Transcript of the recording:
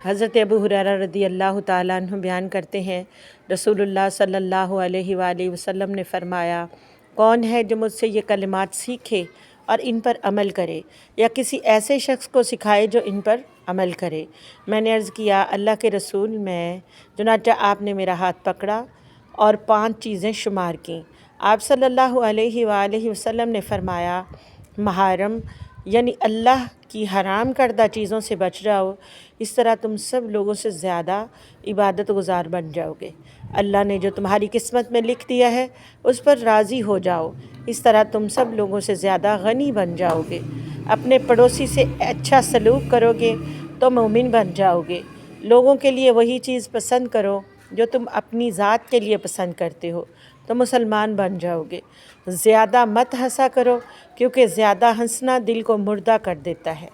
حضرت ابو ہریرہ رضی اللہ تعالیٰ عنہ بیان کرتے ہیں، رسول اللہ صلی اللہ علیہ وآلہ وسلم نے فرمایا، کون ہے جو مجھ سے یہ کلمات سیکھے اور ان پر عمل کرے، یا کسی ایسے شخص کو سکھائے جو ان پر عمل کرے۔ میں نے عرض کیا، اللہ کے رسول، میں۔ چنانچہ آپ نے میرا ہاتھ پکڑا اور 5 چیزیں شمار کیں۔ آپ صلی اللہ علیہ وآلہ وسلم نے فرمایا، محارم یعنی اللہ کی حرام کردہ چیزوں سے بچ جاؤ، اس طرح تم سب لوگوں سے زیادہ عبادت گزار بن جاؤ گے۔ اللہ نے جو تمہاری قسمت میں لکھ دیا ہے اس پر راضی ہو جاؤ، اس طرح تم سب لوگوں سے زیادہ غنی بن جاؤ گے۔ اپنے پڑوسی سے اچھا سلوک کرو گے تو مومن بن جاؤ گے۔ لوگوں کے لیے وہی چیز پسند کرو جو تم اپنی ذات کے لیے پسند کرتے ہو تو مسلمان بن جاؤ گے۔ زیادہ مت ہنسا کرو کیونکہ زیادہ ہنسنا دل کو مردہ کر دیتا ہے۔